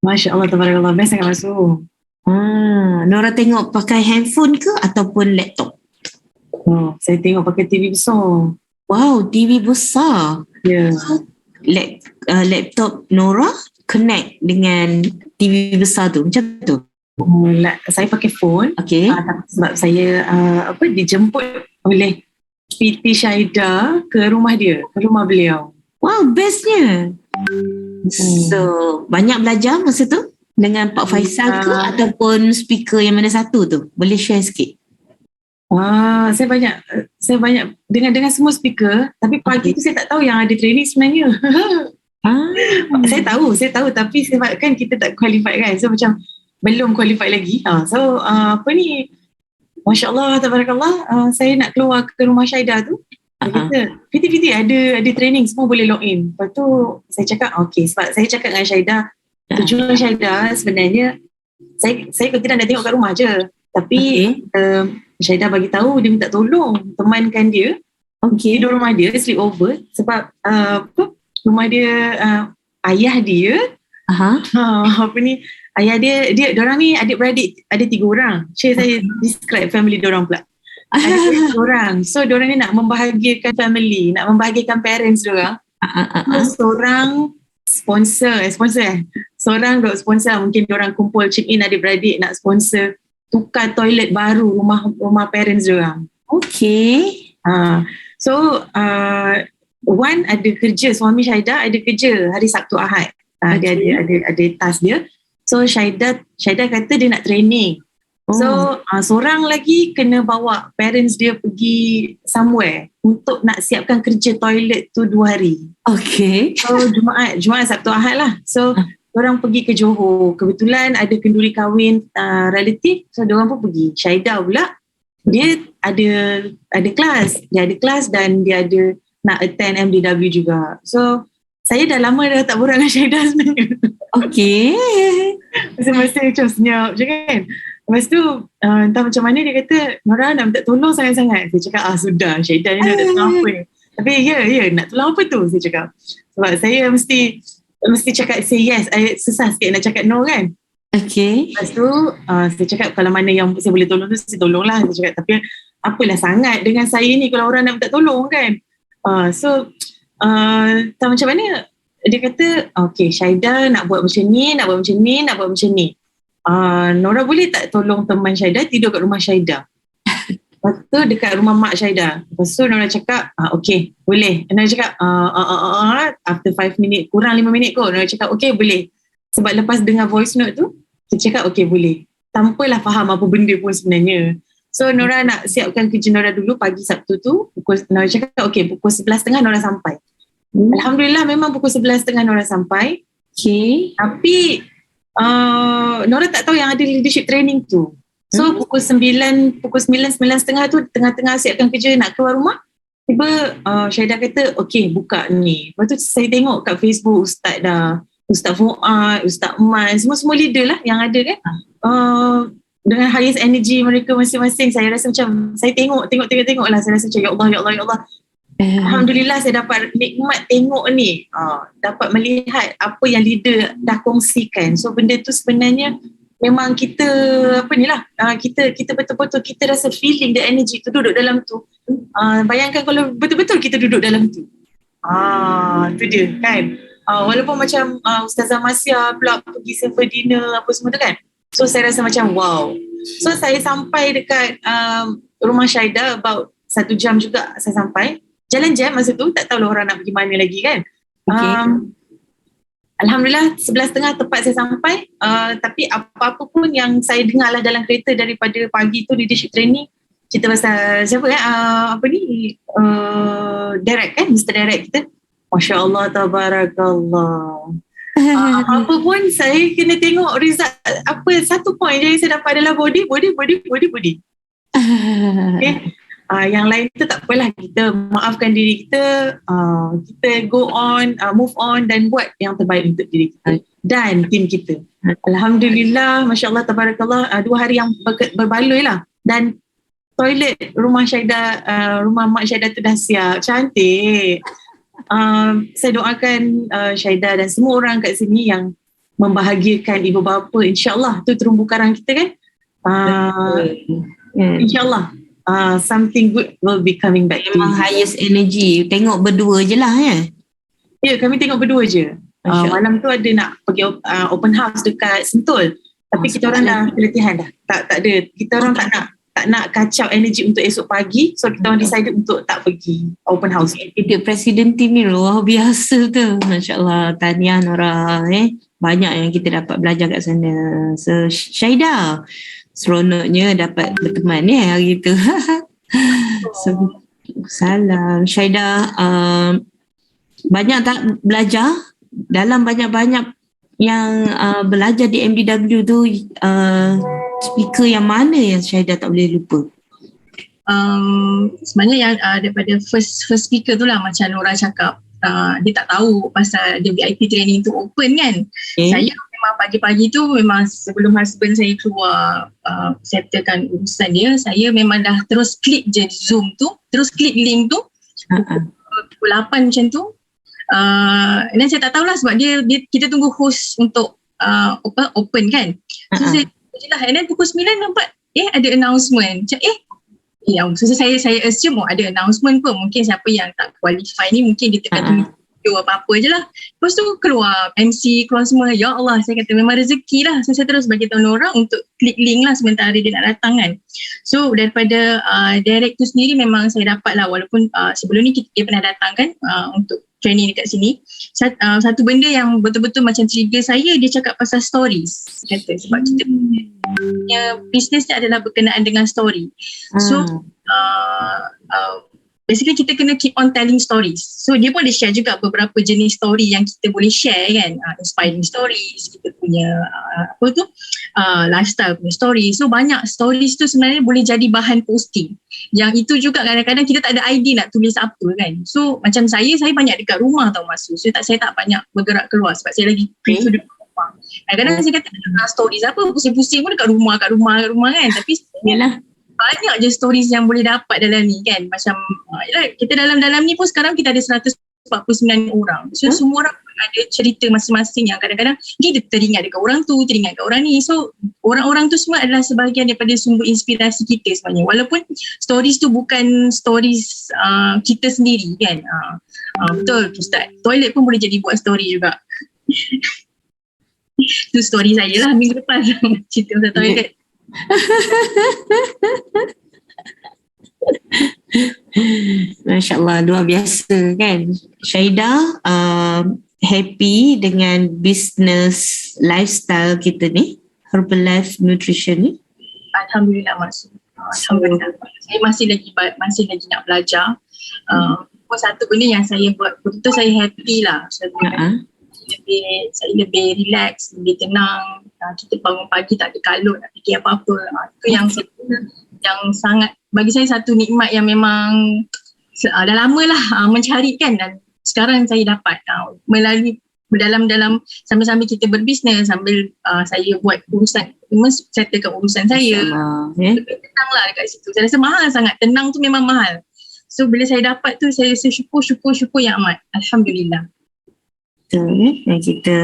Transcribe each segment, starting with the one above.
Masya Allah, tabarakallah, best sangat masuk. Nora tengok pakai handphone ke ataupun laptop? Saya tengok pakai TV besar. Wow, TV besar. Ya. Laptop Nora connect dengan TV besar tu, macam tu? Saya pakai phone. Okay. Sebab saya dijemput oleh PT Syahidah ke rumah dia, ke rumah beliau. Wow, bestnya. So, banyak belajar masa tu dengan Pak Faisal ke ataupun speaker yang mana satu tu? Boleh share sikit? Saya banyak dengan semua speaker, tapi pagi tu saya tak tahu yang ada training sebenarnya. Saya tahu tapi sebab kan kita tak qualified kan, so macam belum qualified lagi. Masya Allah, tabarakallah, saya nak keluar ke rumah Syahidah tu. Dia kata, PT ada training, semua boleh log in. Lepas tu saya cakap, okay, sebab saya cakap dengan Syahidah, tujuan Syahidah sebenarnya, saya tidak nak tengok kat rumah je. Tapi Syahidah bagi tahu dia minta tolong temankan dia di rumah dia sleep over sebab rumah dia ayah dia ayah dia diorang ni adik-beradik, ada 3 orang. Saya describe family diorang pula. Ada 3 orang. So diorang ni nak membahagiakan family, nak membahagiakan parents diorang. Seorang sponsor. Seorang dok sponsor, mungkin diorang kumpul chip in adik-beradik nak sponsor tukar toilet baru rumah parents diorang. Okay. So Wan ada kerja, suami Syahidah ada kerja hari Sabtu Ahad. Dia ada task dia. So Syahidah kata dia nak training. So seorang lagi kena bawa parents dia pergi somewhere untuk nak siapkan kerja toilet tu 2 hari. Okay. So Jumaat Sabtu Ahad lah. So orang pergi ke Johor. Kebetulan ada kenduri kahwin relatif, so diorang pun pergi. Syahidah pula dia ada kelas. Dia ada kelas dan dia ada nak attend MDW juga. So saya dah lama dah tak borak dengan Syahidah sebenarnya. Okay. Masa macam senyap je kan. Lepas tu entah macam mana dia kata, Nora nak minta tolong sangat-sangat. Saya cakap sudah, Syahidah ni nak tolong apa ni. Tapi ya nak tolong apa tu, saya cakap. Sebab saya mesti cakap say yes. Susah sikit nak cakap no kan. Okay. Lepas tu saya cakap kalau mana yang saya boleh tolong tu saya tolong lah. Saya cakap tapi apalah sangat dengan saya ni kalau orang nak minta tolong kan. Tahu macam mana. Dia kata okay, Syahidah nak buat macam ni, nak buat macam ni. Nora boleh tak tolong teman Syahidah tidur kat rumah Syahidah. Lepas tu dekat rumah mak Syahidah. Lepas tu Nora cakap okay boleh. Nora cakap after 5 minit, kurang 5 minit kot, Nora cakap okay boleh. Sebab lepas dengar voice note tu dia cakap okay boleh, tanpalah faham apa benda pun sebenarnya. So Nora nak siapkan kerja Nora dulu pagi Sabtu tu. Nora cakap okay pukul 11.30 Nora sampai. Alhamdulillah memang pukul 11.30 Nora sampai. Okay. Tapi Nora tak tahu yang ada leadership training tu. So pukul 9, 9.30 tu tengah-tengah siapkan kerja nak keluar rumah, tiba Syahidah kata okay buka ni. Lepas tu saya tengok kat Facebook Ustaz Fuad, Ustaz Mas, semua leader lah yang ada kan. Dengan highest energy mereka masing-masing, saya rasa macam saya tengok lah, saya rasa macam ya Allah Alhamdulillah saya dapat nikmat tengok ni, dapat melihat apa yang leader dah kongsikan. So benda tu sebenarnya memang kita kita betul-betul kita rasa feeling the energy tu duduk dalam tu. Bayangkan kalau betul-betul kita duduk dalam tu. Tu dia kan. Walaupun macam Ustazah Masya pula pergi server dinner apa semua tu kan. So saya rasa macam wow. So saya sampai dekat rumah Syahidah about 1 jam juga saya sampai. Jalan jam masa tu, tak tahu lah orang nak pergi mana lagi kan. Okay. Alhamdulillah 11.30 tepat saya sampai. Tapi apa-apa pun yang saya dengar lah dalam kereta daripada pagi tu leadership training, cerita pasal siapa Derek kan, Mr. Derek kita. Masya Allah, tabarakallah. Apa pun saya kena tengok result. Satu point je yang saya dapat adalah body. Okay. Yang lain tu tak apalah, kita maafkan diri kita, kita go on, move on dan buat yang terbaik untuk diri kita dan tim kita. Alhamdulillah, Masya Allah, tabarakallah, 2 hari yang berbaloi lah. Dan toilet rumah Syahidah, rumah mak Syahidah tu dah siap, cantik. Saya doakan Syahidah dan semua orang kat sini yang membahagiakan ibu bapa, insyaAllah tu terumbu karang kita kan. InsyaAllah something good will be coming back. Memang highest energy. Tengok berdua je lah ya. Ya, kami tengok berdua je. Malam tu ada nak pergi open house dekat Sentul. Tapi kita orang dah keletihan dah. Tak ada. Kita orang tak nak kacau energi untuk esok pagi. So kita orang decided untuk tak pergi open house. Presiden team ni luar biasa tu. Masya Allah. Tahniah Nora. Banyak yang kita dapat belajar kat sana. So Syahidah, seronoknya dapat berteman hari tu. So, salam Syahidah. Banyak tak belajar dalam banyak-banyak yang belajar di MDW tu, speaker yang mana yang Syahidah tak boleh lupa? Sebenarnya yang daripada first speaker tu lah, macam Nora cakap, dia tak tahu pasal dia VIP training tu open kan. Saya memang pagi-pagi tu memang sebelum husband saya keluar settlekan urusan dia, saya memang dah terus klik je Zoom tu, terus klik link tu pukul 8 macam tu. Dan saya tak tahulah sebab dia kita tunggu host untuk open kan. So saya lah, and then pukul 9 nampak ada announcement. Macam so saya assume ada announcement pun. Mungkin siapa yang tak qualify ni mungkin dia tekan tunggu apa-apa je lah. Lepas tu keluar MC, keluar semua. Ya Allah, saya kata memang rezeki lah. So saya terus bagi tahu orang untuk klik link lah sementara dia nak datang kan. So daripada direct tu sendiri memang saya dapat lah, walaupun sebelum ni dia pernah datang kan untuk training dekat sini. Satu benda yang betul-betul macam trigger saya, dia cakap pasal stories. Kata sebab kita punya business ni adalah berkenaan dengan story. So basically kita kena keep on telling stories. So dia pun ada share juga beberapa jenis story yang kita boleh share kan. Inspiring stories, kita punya lifestyle punya story. So banyak stories tu sebenarnya boleh jadi bahan posting. Yang itu juga kadang-kadang kita tak ada idea nak tulis apa kan. So macam saya banyak dekat rumah tau masa. So saya tak banyak bergerak keluar sebab saya lagi prefer dekat rumah. Kadang-kadang saya kata stories apa, pusing-pusing pun dekat rumah kan. Tapi yalah, banyak je stories yang boleh dapat dalam ni kan. Macam kita dalam ni pun sekarang kita ada 149 orang. So semua orang ada cerita masing-masing yang kadang-kadang kita teringat dekat orang tu, teringat dekat orang ni. So orang-orang tu semua adalah sebahagian daripada sumber inspirasi kita sebenarnya. Walaupun stories tu bukan stories kita sendiri kan. Betul Ustaz. Toilet pun boleh jadi buat story juga. Tu story saya lah minggu lepas cerita pasal toilet. Masya Allah, luar biasa kan Syahidah. Happy dengan business lifestyle kita ni, Herbalife Nutrition ni? Alhamdulillah Alhamdulillah. Saya masih lagi nak belajar. Satu benda yang saya buat betul saya happy lah. Saya lebih relax, lebih tenang. Kita bangun pagi tak ada kalut nak fikir apa-apa. Itu yang sangat bagi saya satu nikmat yang memang dah lama lah mencari kan, dan sekarang saya dapat melalui dalam sambil-sambil kita berbisnes, sambil saya buat urusan, settlekan urusan saya. Tenang lah dekat situ. Saya rasa mahal sangat. Tenang tu memang mahal. So bila saya dapat tu, saya rasa syukur yang amat. Alhamdulillah. Dan kita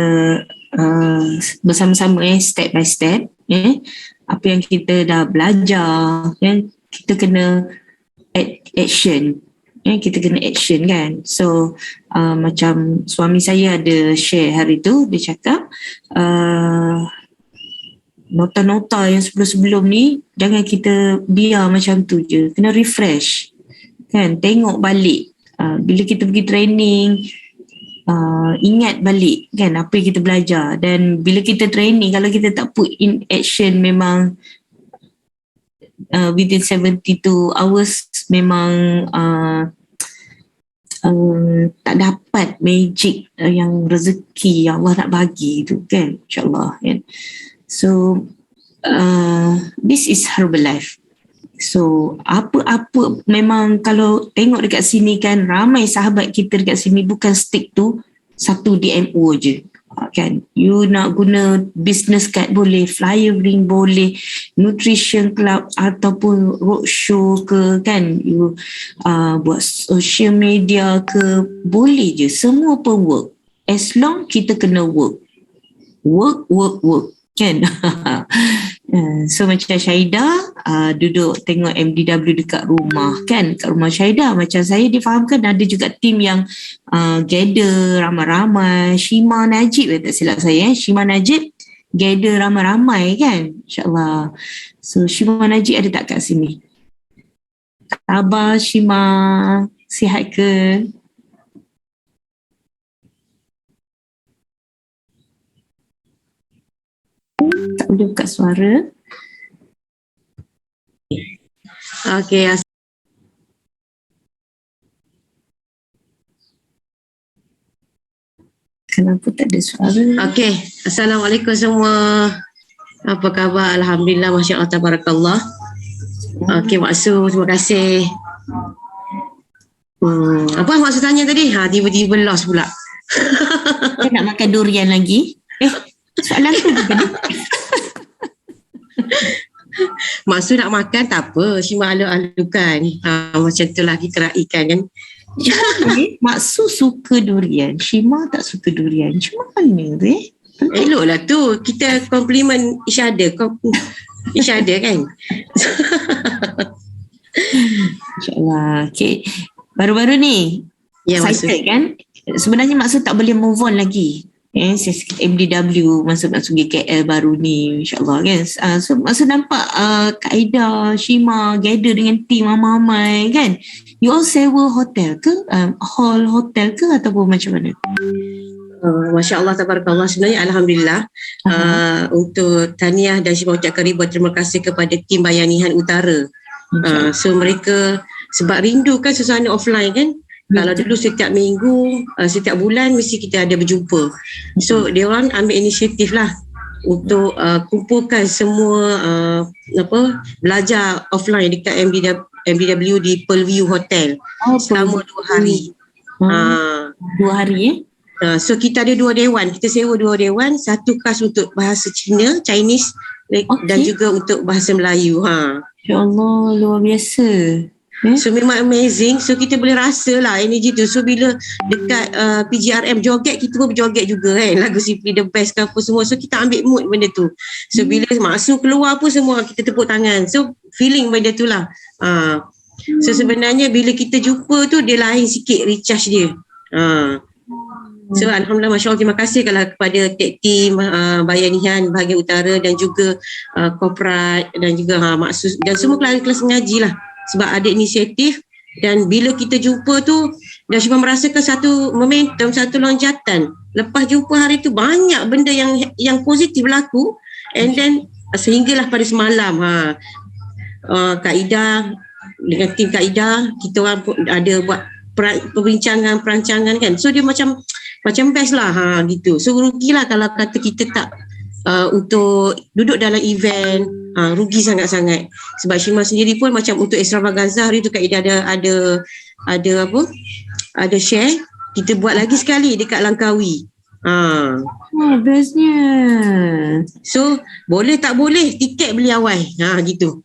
bersama-sama step by step apa yang kita dah belajar kita kena action. Kita kena action kan. So macam suami saya ada share hari tu, dia cakap nota-nota yang sebelum-sebelum ni jangan kita biar macam tu je, kena refresh kan, tengok balik bila kita pergi training, ingat balik kan apa yang kita belajar. Dan bila kita training, kalau kita tak put in action, memang within 72 hours memang tak dapat magic yang rezeki yang Allah nak bagi tu kan, insyaAllah kan. So this is Herbalife. So apa-apa memang kalau tengok dekat sini kan, ramai sahabat kita dekat sini bukan stick tu satu DMO je kan. You nak guna business card boleh, flyering boleh, nutrition club ataupun roadshow ke kan, you buat social media ke, boleh je, semua pun work as long kita kena work. work kan. So macam Syahidah duduk tengok MDW dekat rumah kan, kat rumah Syahidah. Macam saya difahamkan ada juga tim yang gather ramai-ramai. Shima Najib tak silap saya, Shima Najib gather ramai-ramai kan, insyaAllah. So Shima Najib ada tak kat sini? Khabar Shima, sihat ke? Tak boleh buka suara. Okey. Kenapa tak ada suara? Okey. Assalamualaikum semua. Apa khabar? Alhamdulillah, Masya Allah, Tabarakallah. Okey, Mak Su, terima kasih. Apa Mak Su tanya tadi? Tiba-tiba lost pula. Saya nak makan durian lagi. Soalan tu bukan? Maksud nak makan tak apa, cuma alu-alukan. Macam itulah kita raikan kan. Maksud suka durian, Shima tak suka durian. Macam mana tu Eloklah tu, kita compliment each other. Each other kan. InsyaAllah. Okay. Baru-baru ni, Ya, excited kan? Sebenarnya maksud tak boleh move on lagi. MDW masuk KL baru ni, insyaAllah kan. So maksud nampak Kak Aida, Shima gather dengan team ramai-ramai kan. You all sewa hotel ke? Hall hotel ke ataupun macam mana? Masya Allah, Tabarakallah. Sebenarnya Alhamdulillah untuk Tahniah dan Shima ucapkan ribuan terima kasih kepada tim Bayanihan Utara. So mereka sebab rindu kan suasana offline kan. Kalau dulu setiap minggu, setiap bulan mesti kita ada berjumpa. So dia orang ambil inisiatif lah untuk kumpulkan semua belajar offline dekat MDW di Pearlview Hotel selama 2 hari. 2 hari So kita ada 2 dewan, kita sewa 2 dewan, satu khas untuk bahasa Cina, Chinese dan juga untuk bahasa Melayu. Ya Allah, luar biasa. So memang amazing. So kita boleh rasa lah energy tu. So bila dekat PGRM joget, kita pun berjoget juga kan, lagu Simply the Best ke apa semua. So kita ambil mood benda tu. So bila masuk keluar pun semua kita tepuk tangan. So feeling benda tu lah. So sebenarnya bila kita jumpa tu dia lain sikit recharge dia. So Alhamdulillah, Masya Allah, terima kasih kalau kepada tag team Bayanihan bahagian utara dan juga korporat dan juga Maksud dan semua kelas mengaji lah. Sebab ada inisiatif dan bila kita jumpa tu dah cuma merasakan satu momentum, satu lonjatan. Lepas jumpa hari tu banyak benda yang positif berlaku, and then sehinggalah pada semalam Kak Ida dengan tim Kak Ida, kita orang ada buat perancangan kan. So dia macam best lah gitu. So rugilah kalau kata kita tak untuk duduk dalam event, rugi sangat-sangat. Sebab Shima sendiri pun macam untuk extravaganza hari tu Kak Ida ada share, kita buat lagi sekali dekat Langkawi. Bestnya. So boleh tak boleh tiket beli awal gitu.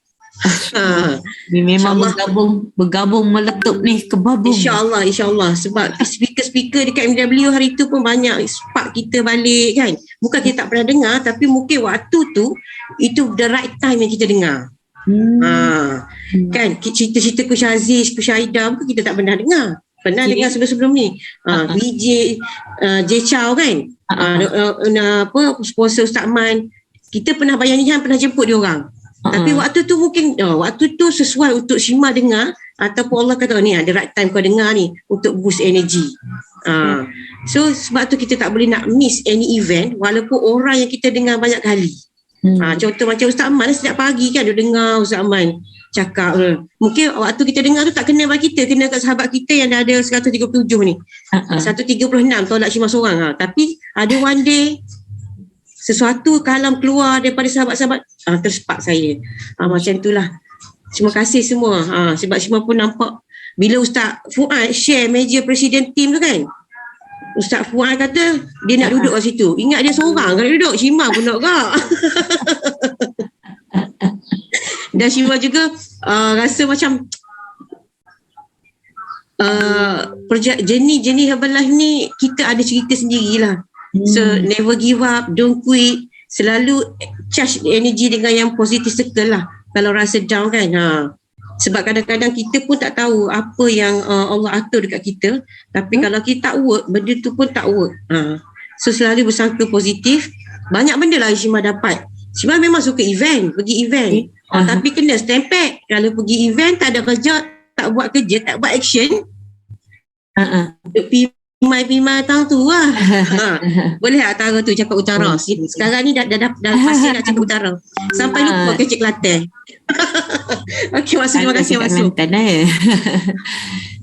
Ni memang bergabung meletup ni kebabung. InsyaAllah sebab speaker-speaker dekat MW hari tu pun banyak spark kita balik kan. Bukan kita tak pernah dengar, tapi mungkin waktu tu itu the right time yang kita dengar. Kan cerita-cerita Coach Aziz, Coach Aida pun kita tak pernah dengar. Pernah dengar sebelum-sebelum ni. VJ J Chow kan. Sponsor Ustaz Man. Kita pernah Bayanihan, pernah jemput dia orang. Tapi waktu tu mungkin waktu tu sesuai untuk Shima dengar, ataupun Allah kata ni ada right time kau dengar ni untuk boost energy. So sebab tu kita tak boleh nak miss any event walaupun orang yang kita dengar banyak kali. Contoh macam Ustaz Aman setiap pagi kan dia dengar Ustaz Aman cakap. Mungkin waktu kita dengar tu tak kena bagi kita, kena kat sahabat kita yang dah ada 137 ni. 136 tolak Shima seorang. Tapi ada one day sesuatu kalam keluar daripada sahabat-sahabat, terspark saya. Macam itulah. Terima kasih semua. Sebab Shima pun nampak bila Ustaz Fuad share meja presiden team tu kan, Ustaz Fuad kata dia nak duduk kat situ. Ingat dia seorang kan duduk, Shima pun nak kak. Dan Shima juga rasa macam jenis Herbalife ni kita ada cerita sendirilah. So never give up, don't quit. Selalu charge energy dengan yang positive circle lah. Kalau rasa down kan. Sebab kadang-kadang kita pun tak tahu apa yang Allah atur dekat kita. Tapi kalau kita tak work, benda tu pun tak work. So selalu bersangka positif. Banyak benda lah Shima dapat. Shima memang suka event, pergi event. Tapi kena stand back. Kalau pergi event tak ada kerja, tak buat kerja, tak buat action. Pimai tang tu lah. Boleh tak Tara tu cakap utara? Sekarang ni dah pasti nak cakap utara. Sampai lupa kecik Kelantan. Okey, Mak Su, terima kasih Mak Su.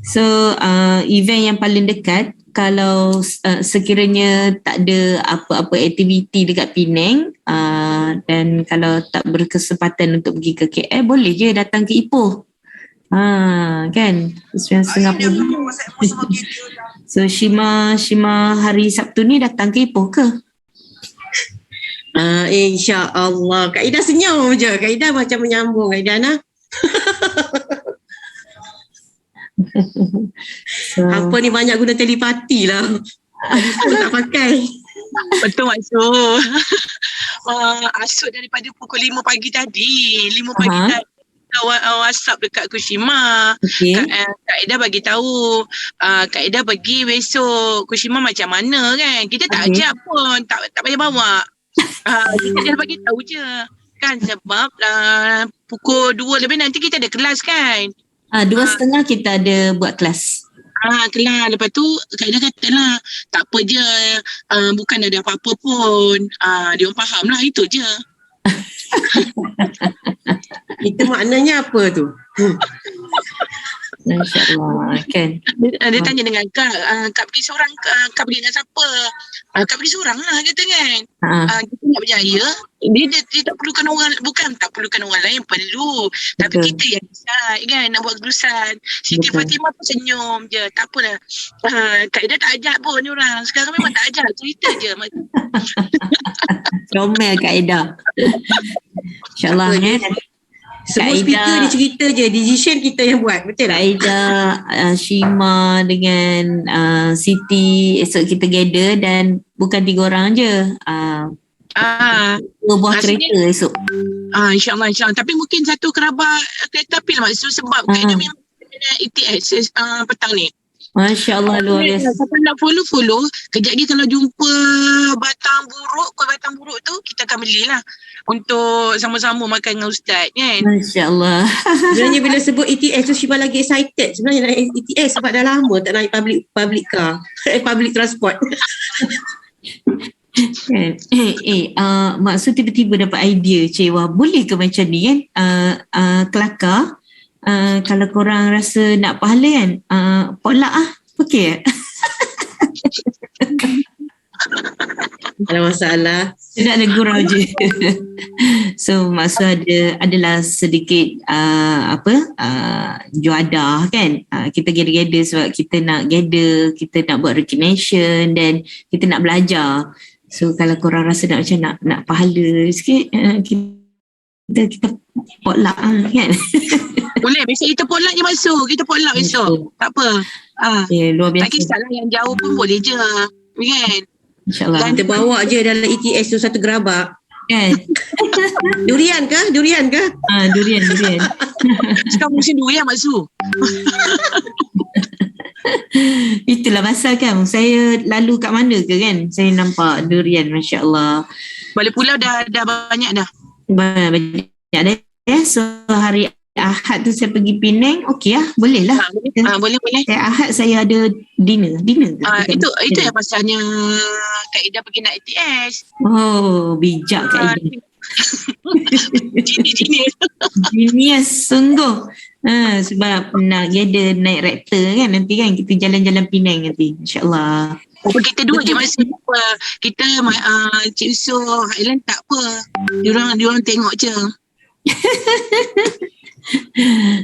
So event yang paling dekat, kalau sekiranya tak ada apa-apa aktiviti dekat Penang, dan kalau tak berkesempatan untuk pergi ke KL, boleh je datang ke Ipoh. Kan 9.30. So Shima hari Sabtu ni datang ke Ipoh ke? InsyaAllah. Kak Ida senyum je. Kak Ida macam menyambung. Kak Ida nak apa ni banyak guna telepati lah. Telefon tak pakai. Betul maksud. Asut daripada pukul 5 pagi tadi. 5 pagi tadi. WhatsApp dekat Kushima. Kak Ida bagi tahu Kak Ida pergi besok Kushima macam mana kan. Kita tak ajak pun, tak payah bawa. Kita just bagi tahu je kan, sebab pukul 2 lebih nanti kita ada kelas kan. 2.30 kita ada buat kelas. Kelas. Lepas tu Kak Ida kata lah, tak apa je, bukan ada apa-apa pun. Dia orang faham lah, itu je. Itu maknanya apa tu? InsyaAllah kan. Dia tanya dengan Kak pergi seorang, Kak pergi dengan siapa? Kak pergi seorang lah kata kan. Kita nak berjaya, dia tak perlukan orang, bukan tak perlukan orang lain, perlu. Tapi kita yang decide kan nak buat kelulusan. Siti Fatimah pun senyum je, tak apalah. Kak Ida tak ajak pun ni orang. Sekarang memang tak ajak, cerita je. Comel Kak Ida. InsyaAllah kan. Semua speaker dia cerita je, decision kita yang buat, betul tak? Kak Ida, Shima dengan Siti esok kita gather, dan bukan 3 orang je. 2 buah kereta esok. InsyaAllah. Tapi mungkin satu kerabat kereta api lah maksud, sebab Kak Ida memang ETS petang ni. Masya Allah, luar biasa. Siapa nak follow, kejap lagi kalau jumpa batang buruk tu, kita akan belilah untuk sama-sama makan dengan Ustaz kan. Masya Allah. Sebenarnya bila sebut ETS tu Syibah lagi excited sebenarnya naik ETS, sebab dah lama tak naik public car, public transport. Maksud tiba-tiba dapat idea, Wah, boleh ke macam ni kan, kelakar. Kalau korang rasa nak pahala kan, potluck okey. Tak ada masalah. Nak ada gurau je. So maksud adalah sedikit juadah kan. Kita gather sebab kita nak gather, kita nak buat recognition dan kita nak belajar. So kalau korang rasa nak macam nak pahala sikit, kita potluck kan. Boleh, besok kita potluck je masuk. Kita potluck besok. Tak apa. Luar biasa. Tak kisahlah yang jauh pun boleh je. Kan? InsyaAllah. Kita bawa je dalam ETS tu satu gerabak. Kan? Durian ke? Durian. Sekarang musim durian maksud. Itulah pasal kan. Saya lalu kat mana ke kan, saya nampak durian, Masya Allah. Balik pulau dah banyak dah. Banyak dah. So hari Ahad tu saya pergi Penang, okey lah, boleh lah. Boleh. Ahad saya ada dinner. Itu yang pasalnya Kak Ida pergi nak ETS. Oh, bijak Kak Ida. Genius sungguh. Sebab nak gather naik rektor kan, nanti kan kita jalan-jalan Penang nanti, insyaAllah. Kita dua je masa apa. Kita Cik Yusof, Highland tak apa. Diorang tengok je.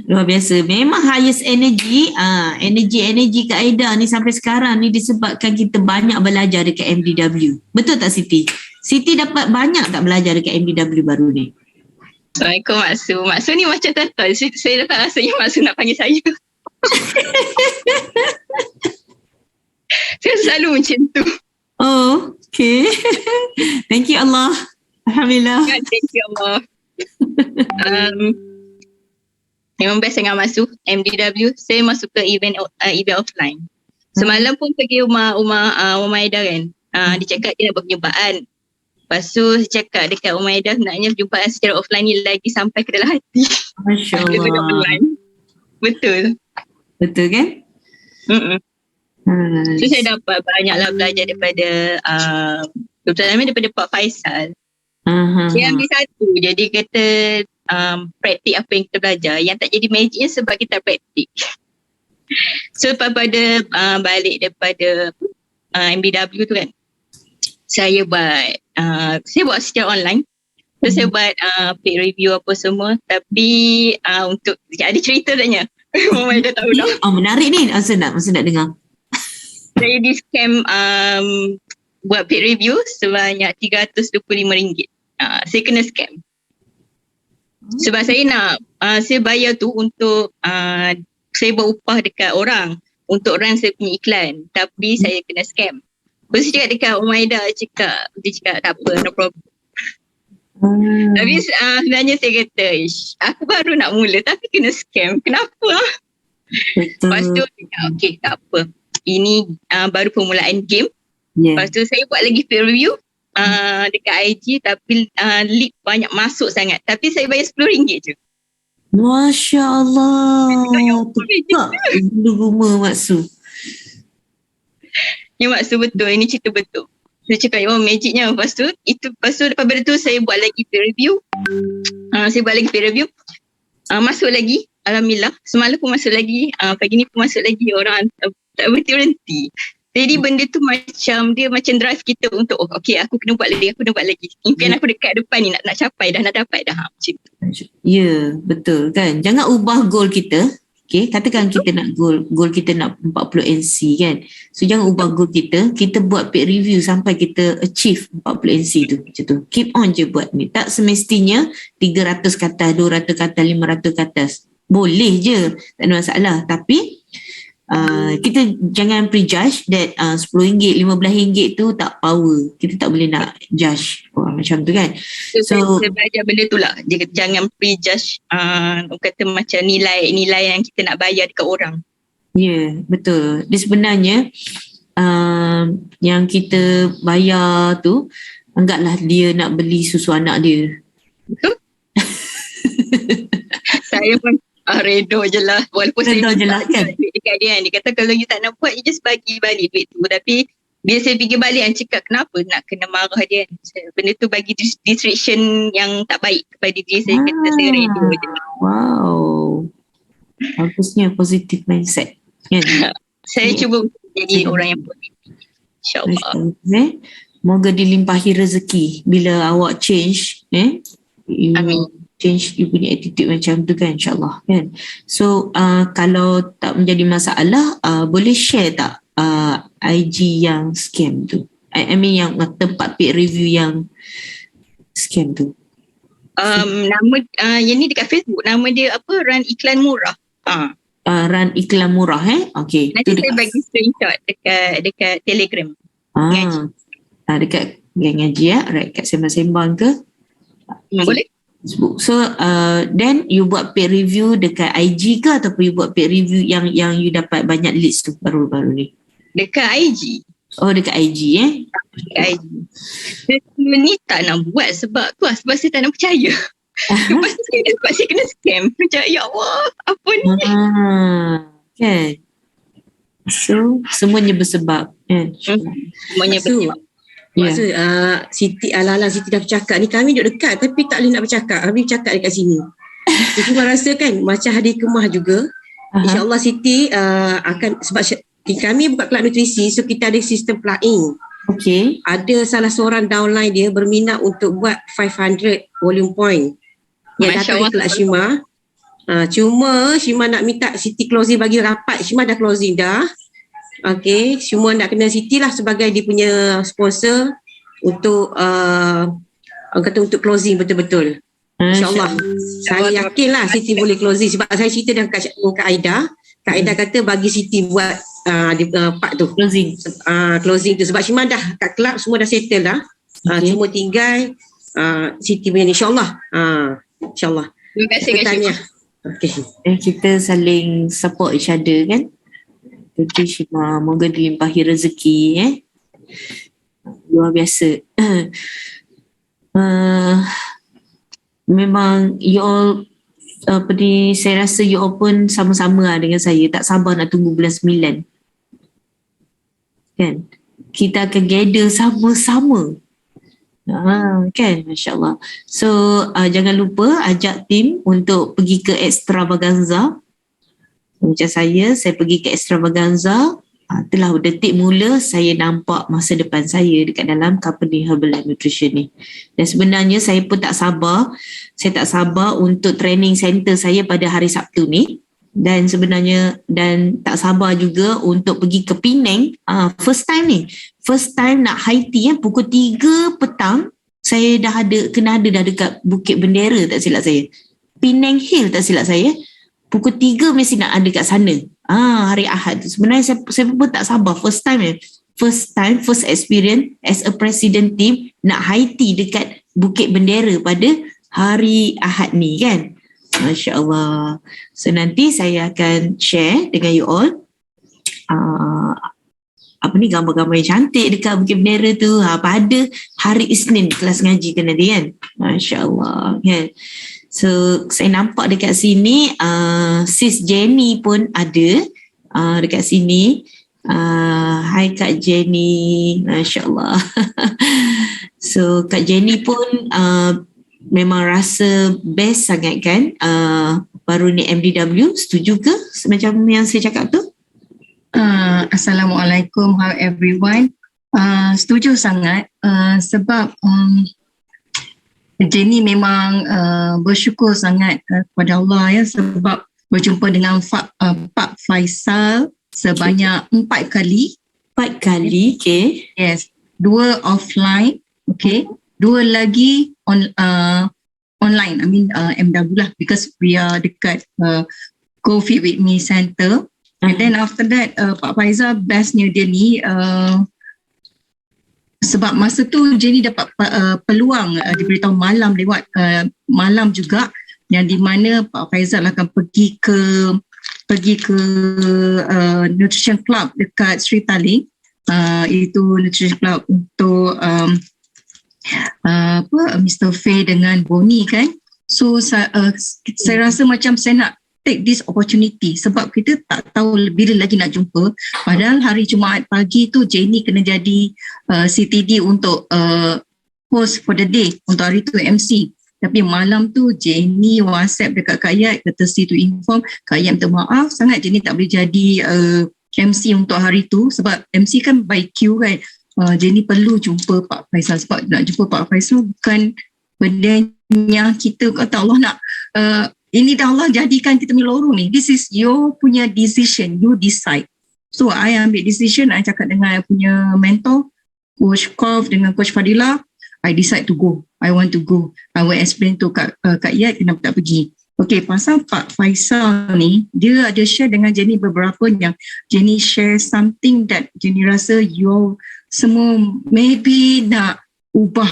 Luar biasa. Memang highest energy. Energy Kak Aida ni sampai sekarang ni disebabkan kita banyak belajar dekat MDW. Betul tak Siti? Siti dapat banyak tak belajar dekat MDW baru ni? Assalamualaikum Mak Su. Mak Su ni macam total. Saya dah tak rasanya Mak Su nak panggil saya. Saya selalu macam tu. Oh, okay. Thank you Allah. Alhamdulillah. Thank you Allah. Memang best sangat masuk MDW. Saya masuk ke event offline. Semalam pun pergi rumah Aida kan. Dia cakap dia nak perjumpaan. Lepas tu saya cakap dekat Umar Aida sebenarnya perjumpaan secara offline ni lagi sampai ke dalam hati. Masya Allah. Online. Betul. Betul kan? So saya dapat banyaklah belajar daripada terutamanya daripada Pak Faisal. Dia ambil satu je, dia kata praktik apa yang kita belajar. Yang tak jadi magicnya sebab kita praktik. So pada balik daripada MBW tu kan, saya buat secara online. So saya buat paid review apa semua. Tapi untuk ada cerita tanya. Mama dah tahu dah. Menarik ni. Masa nak dengar. Saya di scam buat paid review sebanyak RM325. Saya kena scam. Sebab saya nak saya bayar tu untuk saya buat upah dekat orang untuk run saya punya iklan, tapi saya kena scam. Lepas tu cakap dekat Umaida, dia cakap tak apa, no problem. Tapi sebenarnya saya kata, aku baru nak mula tapi kena scam, kenapa? Lepas tu okay, tak apa, ini baru permulaan game. Lepas tu saya buat lagi peer review dekat IG, tapi lead banyak masuk sangat, tapi saya bayar RM10 je. Masya Allah. Tepat bulu rumah maksud. Ya maksud betul, ini cerita betul. Saya cakap, magicnya. Lepas tu daripada tu saya buat lagi peer review. Masuk lagi, alhamdulillah. Semalam pun masuk lagi, pagi ni pun masuk lagi. Orang tak berhenti. Jadi benda tu dia macam drive kita untuk okay, aku kena buat lagi. Impian aku dekat depan ni nak capai dah, nak dapat dah. Macam tu. Ya, betul kan. Jangan ubah goal kita. Okay, katakan kita nak goal kita nak 40 NC kan. So jangan ubah goal kita buat paid review sampai kita achieve 40 NC tu. Macam tu. Keep on je buat ni. Tak semestinya 300 katas, 200 katas, 500 katas. Boleh je, tak ada masalah. Tapi kita jangan prejudge that RM10, RM15 tu tak power. Kita tak boleh nak judge macam tu kan. So saya belajar benda tu lah. Jangan prejudge kata macam nilai yang kita nak bayar dekat orang. Ya, betul. Dia sebenarnya yang kita bayar tu, anggaplah dia nak beli susu anak dia. Betul. Saya pun redo je lah. Walaupun redo saya je lah kan. Dekat dia kan. Dia kata kalau you tak nak buat, you just bagi balik duit tu. Tapi bila saya fikir balik, yang cakap kenapa nak kena marah dia. Benda tu bagi distraction yang tak baik kepada diri saya. Kata saya redo je lah. Wow. Bagusnya positive mindset. Kan? Saya cuba jadi orang yang positif. InsyaAllah. Moga dilimpahi rezeki bila awak change. Amin. Change you punya attitude macam tu kan, insyaAllah kan. So kalau tak menjadi masalah, boleh share tak IG yang scam tu? I mean yang tempat paid review yang scam tu. Nama yang ni dekat Facebook, nama dia apa? Run iklan murah. Run iklan murah Okay. Nanti saya bagi screenshot dekat Telegram. Dekat Gang Ngaji right, kat sembang-sembang ke? Boleh. Facebook. So then you buat paid review dekat IG ke ataupun you buat paid review yang you dapat banyak leads tu baru-baru ni? Dekat IG. Oh, dekat IG Dekat IG. Ni tak nak buat sebab saya tak nak percaya. Lepas tu saya kena scam. Macam ya Allah, apa ni? Kan. So semuanya bersebab kan. Semuanya bersebab. Maksud Siti ala-ala Siti dah bercakap ni, kami duduk dekat tapi tak boleh nak bercakap. Habis bercakap dekat sini. Jadi rasa kan macam hadir kemah juga. InsyaAllah Siti akan, sebab kami buka kelab nutrisi, so kita ada sistem plug-in. Okay. Ada salah seorang downline dia berminat untuk buat 500 volume point yang datang ke kelab Shima. Cuma Shima nak minta Siti closing bagi rapat. Shima dah closing dah. Okay, semua nak kena Siti lah sebagai dia punya sponsor untuk untuk closing betul-betul. InsyaAllah. Saya yakin lah Siti boleh closing sebab saya cerita dengan Kak Aida. Kak Ida kata bagi Siti buat part tu closing tu, sebab Shima dah kat club semua dah settle dah. Cuma tinggal Siti punya ni, insyaAllah. InsyaAllah. Terima kasih Kak Shima. Okay. Kita saling support each other kan. Jadi Shima, moga dilimpahi rezeki luar biasa. Memang you all saya rasa you all pun sama-sama dengan saya, tak sabar nak tunggu bulan 9 kan. Kita akan gather sama-sama kan, Masya Allah. So jangan lupa ajak tim untuk pergi ke Extravaganza. Macam saya pergi ke Extravaganza, itulah detik mula saya nampak masa depan saya dekat dalam company Herbalife Nutrition ni. Dan sebenarnya saya pun tak sabar. Saya tak sabar untuk training center saya pada hari Sabtu ni. Dan sebenarnya tak sabar juga untuk pergi ke Penang. First time nak high tea pukul 3 petang. Saya dah kena ada dah dekat Bukit Bendera tak silap saya. Penang Hill tak silap saya. Pukul 3 mesti nak ada kat sana. Hari Ahad tu. Sebenarnya saya pun tak sabar. First experience as a president team nak high tea dekat Bukit Bendera pada hari Ahad ni kan. Masya Allah. So nanti saya akan share dengan you all gambar-gambar yang cantik dekat Bukit Bendera tu pada hari Isnin kelas ngaji kan nanti kan. Masya Allah kan. So saya nampak dekat sini Sis Jenny pun ada dekat sini. Hai Kak Jenny, Masya Allah. So Kak Jenny pun memang rasa best sangat kan. Baru ni MDW, setuju ke semacam yang saya cakap tu? Assalamualaikum, hi everyone. Setuju sangat sebab Jenny memang bersyukur sangat kepada Allah sebab berjumpa dengan Pak Faisal sebanyak 4 kali. 4 kali, okay. Yes, 2 offline, okay. 2 lagi online, MW lah, because we are dekat Go Fit With Me Center. And then after that, Pak Faisal bestnya dia ni, sebab masa tu Jenny dapat peluang diberitahu malam lewat malam juga, yang di mana Pak Faisal akan pergi ke Nutrition Club dekat Sri Taling. Itu Nutrition Club untuk Mr. Faye dengan Bonnie kan. So saya rasa macam saya nak take this opportunity sebab kita tak tahu bila lagi nak jumpa. Padahal hari Jumaat pagi tu Jenny kena jadi CTD untuk host for the day, untuk hari tu MC. Tapi malam tu Jenny WhatsApp dekat Kak Yat, courtesy to inform Kak Yat minta maaf sangat Jenny tak boleh jadi MC untuk hari tu sebab MC kan by queue kan. Jenny perlu jumpa Pak Faisal sebab nak jumpa Pak Faisal bukan benda yang kita kata Allah nak ini dah Allah jadikan kita punya lorong ni. This is your punya decision, you decide. So I ambil decision, I cakap dengan I punya mentor Coach Kov dengan Coach Fadila, I decide to go. I want to go. I will explain to Kak Yat kenapa tak pergi. Okay, pasal Pak Faisal ni, dia ada share dengan Jenny beberapa yang Jenny share something that Jenny rasa you semua maybe nak ubah.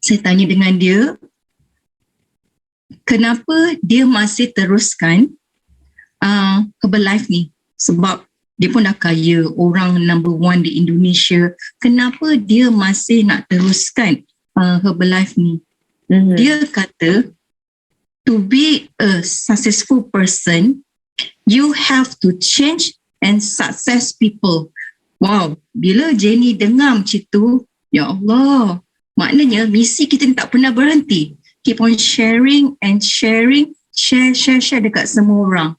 Saya tanya dengan dia, kenapa dia masih teruskan Herbalife ni? Sebab dia pun dah kaya, orang number 1 di Indonesia. Kenapa dia masih nak teruskan Herbalife ni? Dia kata, to be a successful person, you have to change and success people. Wow, bila Jenny dengar macam tu, ya Allah, maknanya misi kita ni tak pernah berhenti. Keep on sharing and sharing, share dekat semua orang.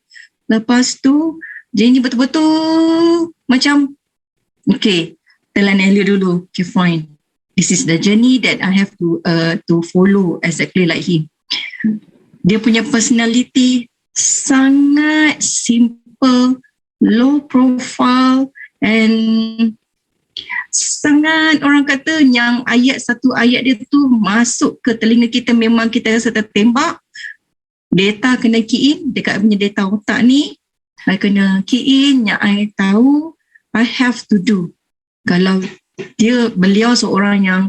Lepas tu, Jenny betul-betul macam, okay, telan Elia dulu, okay fine. This is the journey that I have to follow exactly like him. Dia punya personality sangat simple, low profile, and sangat orang kata yang satu ayat dia tu masuk ke telinga kita memang kita rasa tertembak. Data kena key in dekat punya data otak ni, I kena key in yang I tahu I have to do. Kalau beliau seorang yang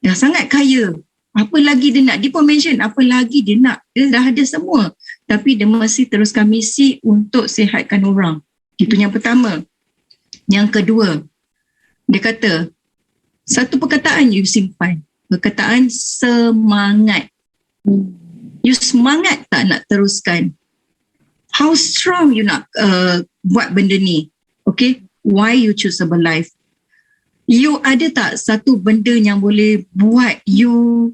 dah sangat kaya, apa lagi dia nak? Dia pun mention apa lagi dia nak. Dia dah ada semua. Tapi dia masih teruskan misi untuk sihatkan orang. Itu yang pertama. Yang kedua, dia kata, satu perkataan you simpan. Perkataan semangat. You semangat tak nak teruskan? How strong you nak buat benda ni? Okay, why you choose Herbalife? You ada tak satu benda yang boleh buat you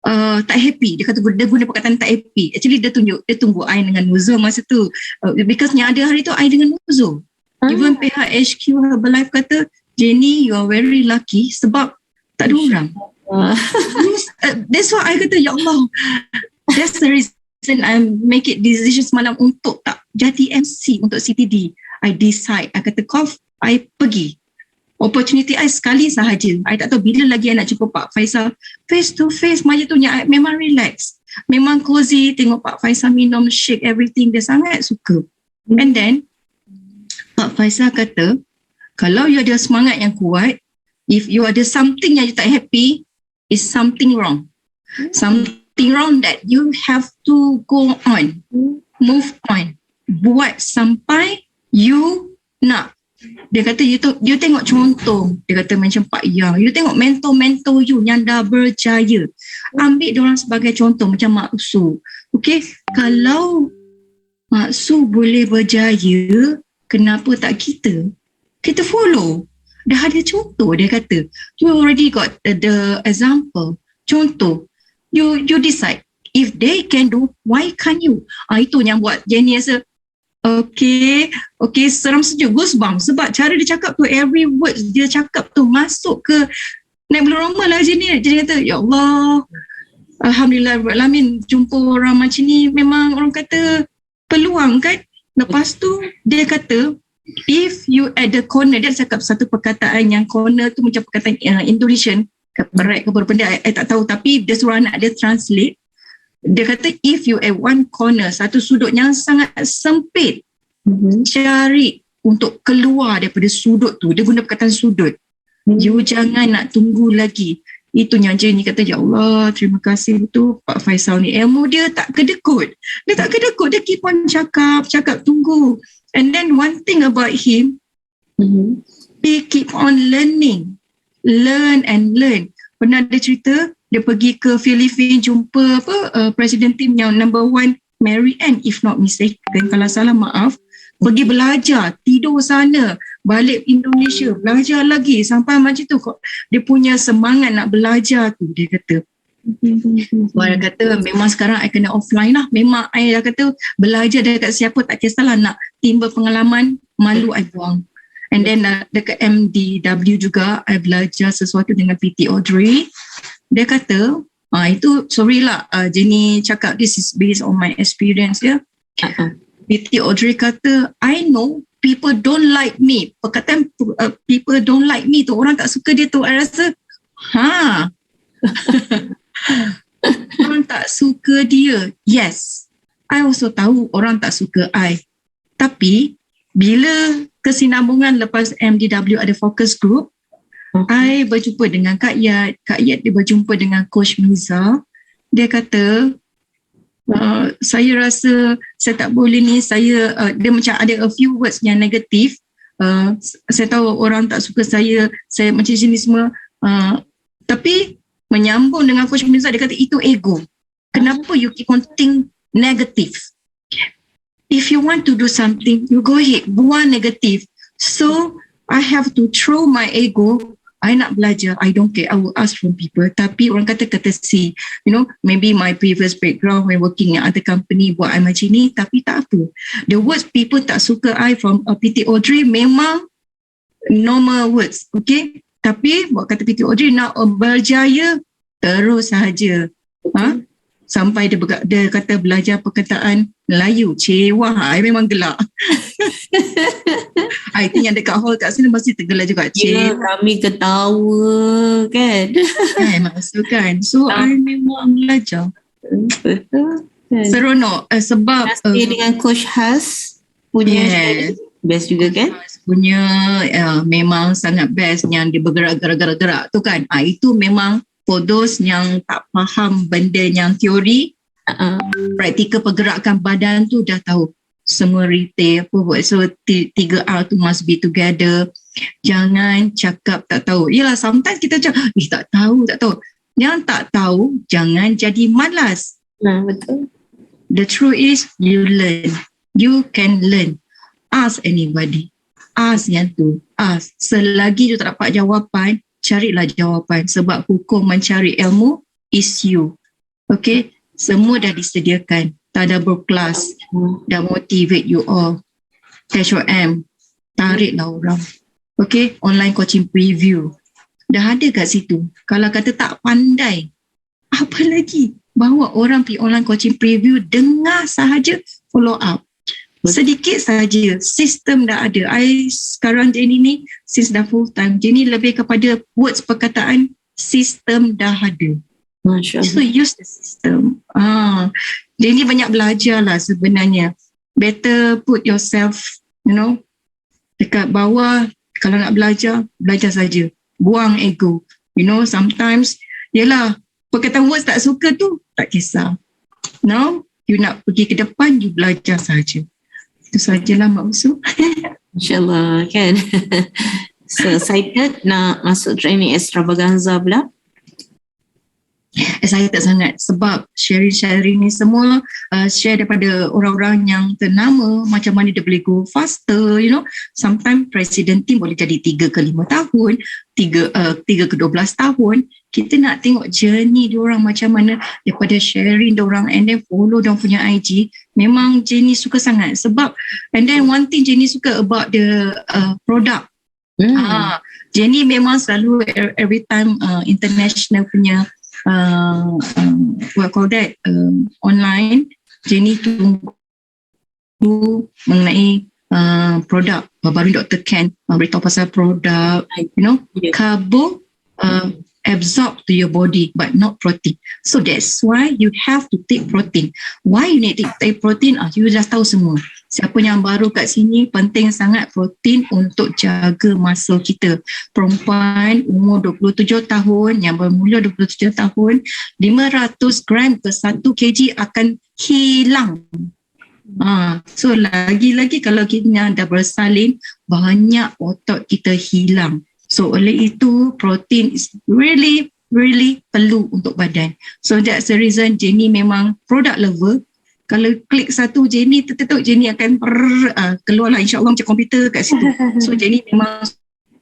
tak happy? Dia kata dia guna perkataan tak happy. Actually dia tunggu I dengan Nuzul masa tu. Because yang ada hari tu I dengan Nuzul. Even pihak HQ Herbalife kata, Jenny, you are very lucky sebab tak ada orang. That's why I kata, ya Allah, that's the reason I make it decision semalam untuk tak jadi MC untuk CTD. I decide, I kata Kof, I pergi. Opportunity I sekali sahaja. I tak tahu bila lagi I nak jumpa Pak Faisal face to face. Masa tu I memang relax, memang cozy. Tengok Pak Faisal minum shake everything, dia sangat suka. And then Pak Faisal kata, kalau you ada semangat yang kuat, if you ada something yang you tak happy, is something wrong. Something wrong that you have to go on, move on, buat sampai you nak. Dia kata you tengok contoh, dia kata macam Pak Yang, you tengok mentor-mentor you yang dah berjaya, ambil diorang sebagai contoh macam Mak Su. Okay, kalau Mak Su boleh berjaya, kenapa tak kita follow? Dah ada contoh, dia kata you already got the example, contoh. You decide, if they can do, why can't you? Itu yang buat Jenny rasa Okay, seram sejuk, goosebumps. Sebab cara dia cakap tu, every words dia cakap tu masuk ke naik bulu roma lah Jenny. Jadi kata, ya Allah, Alhamdulillah, jumpa orang macam ni memang orang kata peluang kan. Lepas tu dia kata, if you at the corner, dia cakap satu perkataan yang corner tu macam perkataan Indonesian, correct ke benda I tak tahu, tapi dia suruh anak dia translate. Dia kata if you at one corner, satu sudut yang sangat sempit, cari untuk keluar daripada sudut tu. Dia guna perkataan sudut. You jangan nak tunggu lagi. Itu yang Jenny kata, ya Allah, terima kasih betul Pak Faisal ni. Ilmu dia tak kedekut. Dia keep on cakap, tunggu. And then one thing about him, he keep on learning. Learn and learn. Pernah dia cerita, dia pergi ke Filipina jumpa Presiden tim yang number 1 Mary Ann, if not mistaken, kalau salah maaf. Pergi belajar, tidur sana, balik Indonesia, belajar lagi sampai macam tu. Dia punya semangat nak belajar tu, dia kata. Orang kata memang sekarang I kena offline lah. Memang I dah kata belajar dekat siapa tak kisahlah, nak timba pengalaman, malu I buang. And then dekat MDW juga I belajar sesuatu dengan PT Audrey. Dia kata, itu sorry lah Jenny cakap this is based on my experience ya. PT Audrey kata, I know people don't like me. Perkataan people don't like me tu, orang tak suka dia tu, I rasa orang tak suka dia. Yes, I also tahu orang tak suka I. Tapi bila kesinambungan lepas MDW ada focus group, I berjumpa dengan Kak Yat dia berjumpa dengan Coach Miza. Dia kata, saya rasa saya tak boleh ni, dia macam ada a few words yang negatif. Saya tahu orang tak suka saya macam ni semua. Tapi menyambung dengan Coach Miza, dia kata itu ego. Kenapa you keep on think negative? If you want to do something, you go ahead, buang negatif. So I have to throw my ego. I nak belajar, I don't care, I will ask from people. Tapi orang kata courtesy, maybe my previous background when working in other company buat I macam ni, tapi tak apa. The words people tak suka I from PT Audrey memang normal words, okay? Tapi buat kata PT Audrey nak berjaya, terus sahaja. Sampai dia kata belajar perkataan Melayu, cewa, I memang gelak. I think yang dekat hall kat sini mesti tergelak juga. Ya, kami ketawa kan. Maksud kan. So I memang belajar. Betul. Seronok sebab dengan Coach Has. punya Yes. best juga kan? Punya memang sangat best yang dia bergerak-gerak tu kan. Itu memang for those yang tak faham benda yang teori, praktikal pergerakan badan tu dah tahu. Semua retail apa buat. So 3R tu must be together. Jangan cakap tak tahu. Yelah, sometimes kita cakap tak tahu. Yang tak tahu jangan jadi malas. Betul. The truth is you learn. You can learn. Ask anybody. Ask yang tu. Ask. Selagi you tak dapat jawapan, carilah jawapan. Sebab hukum mencari ilmu is you. Okay? Semua dah disediakan. Tadabbur kelas. Dah motivate you all. HOM. Tariklah orang. Okay? Online coaching preview. Dah ada kat situ. Kalau kata tak pandai, apa lagi? Bawa orang pergi online coaching preview, dengar sahaja, follow up. Sedikit saja, sistem dah ada. Sekarang Jenny ni, since dah full time, Jenny lebih kepada words perkataan, sistem dah ada. Masya Allah. So use the system. Jenny banyak belajar lah sebenarnya. Better put yourself, dekat bawah. Kalau nak belajar, belajar saja. Buang ego. Sometimes, yelah, perkataan words tak suka tu, tak kisah. Now, you nak pergi ke depan, you belajar saja. Itu sajalah Mak Usu. InsyaAllah kan. So excited nak masuk training extravaganza pula. Excited sangat sebab sharing-sharing ni semua share daripada orang-orang yang ternama, macam mana dia boleh go faster, sometimes president team boleh jadi 3 ke 5 tahun, 3 ke 12 tahun. Kita nak tengok journey diorang macam mana daripada sharing diorang and then follow diorang punya IG. Memang Jenny suka sangat sebab and then one thing Jenny suka about the product. Jenny memang selalu every time international punya online, Jenny tunggu mengenai produk baru Dr. Ken beritahu pasal produk, carbo absorb to your body but not protein. So that's why you have to take protein. Why you need to take protein? You dah tahu semua. Siapa yang baru kat sini, penting sangat protein untuk jaga muscle kita. Perempuan umur 27 tahun, yang bermula 27 tahun, 500 gram ke 1 kg akan hilang. So lagi-lagi kalau kita dah bersalin, banyak otot kita hilang. So oleh itu protein is really perlu untuk badan. So that's the reason Jenny memang product lover. Kalau klik satu Jenny, tertutup Jenny akan keluarlah insyaAllah macam komputer kat situ. So Jenny memang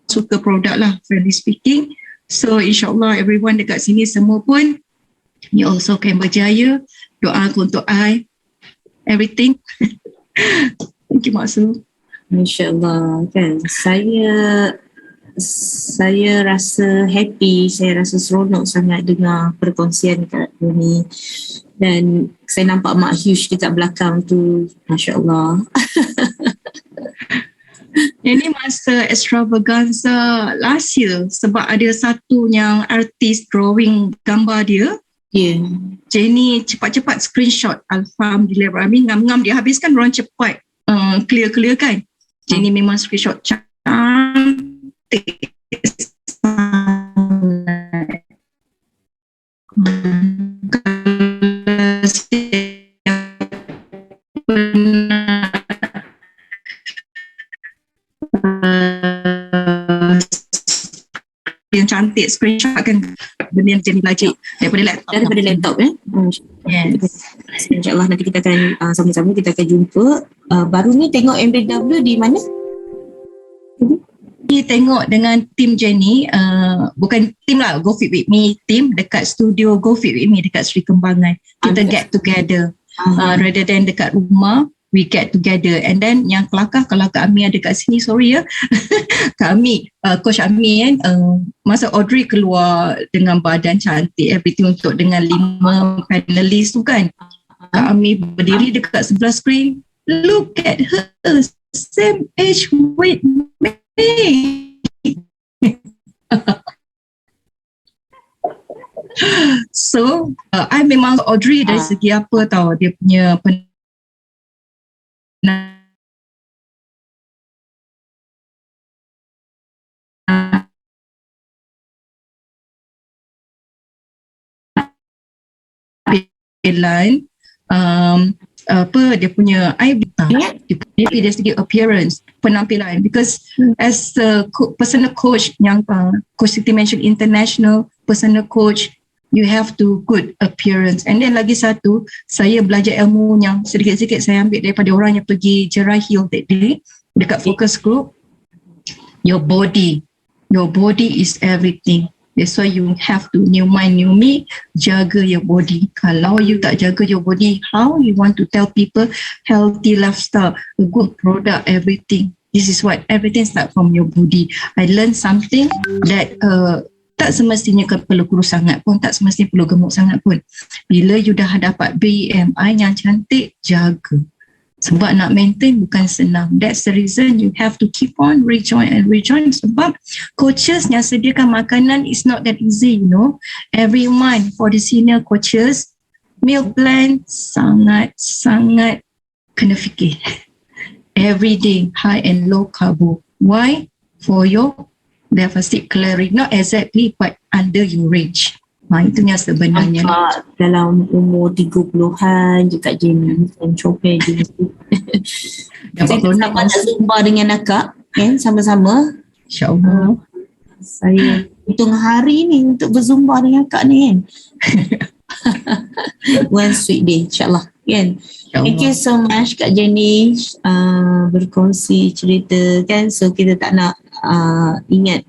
suka produk lah, friendly speaking. So insyaAllah everyone dekat sini semua pun you also can berjaya. Doa untuk I, everything. Thank you Mak Su. InsyaAllah kan. Saya rasa happy, saya rasa seronok sangat dengar perkongsian kat ni. Dan saya nampak Mak Huge dekat belakang tu, Masya Allah. Ini masa extravaganza last year sebab ada satu yang artis drawing gambar dia. Jenny cepat-cepat screenshot. Alhamdulillah, ngam-ngam dia habiskan orang cepat clear kan. Jenny memang screenshot cantik sangat. Yang cantik screenshot akan benda yang Jenny belajar daripada laptop Yes. InsyaAllah nanti kita akan sama-sama kita akan jumpa. Baru ni tengok MBW di mana? Ni tengok dengan tim Jenny, bukan tim lah, Go Fit With Me tim dekat studio Go Fit With Me dekat Sri Kembangan. Kita get together rather than dekat rumah, we get together. And then yang kelakar kalau Kak Ami ada kat sini, sorry ya Kak Ami, Coach Ami kan, masa Audrey keluar dengan badan cantik everything untuk dengan 5 panelis tu kan, Kak Ami berdiri dekat sebelah screen, look at her, same age with me. So I memang Audrey dari segi apa tau, dia punya deadline, dia punya dari segi appearance, penampilan, because as a personal coach yang Coach Siti mention, international personal coach, you have to good appearance. And then lagi satu, saya belajar ilmu yang sedikit-sedikit saya ambil daripada orang yang pergi Jerai Hill that day dekat focus group. Your body is everything. That's why you have to, new mind, new me, jaga your body. Kalau you tak jaga your body, how you want to tell people healthy lifestyle, a good product, everything. This is what everything start from your body. I learned something that tak semestinya perlu kurus sangat pun, tak semestinya perlu gemuk sangat pun. Bila you dah dapat BMI yang cantik, jaga. Sebab nak maintain bukan senang. That's the reason you have to keep on rejoin. Sebab coaches yang sediakan makanan is not that easy, you know. Every month for the senior coaches, meal plan sangat kena fikir. Every day, high and low carbo. Why? For your deficit caloric, not exactly but under your range. Itu yang sebenarnya. Nampak dalam umur 30-an je Kak Jenny dan comel je. Saya sama nak zumba dengan akak kan, sama-sama. InsyaAllah. Saya hitung hari ni untuk berzumba dengan akak ni kan. One sweet day insyaAllah kan. Thank you so much Kak Jenny berkongsi cerita kan. So kita tak nak ingat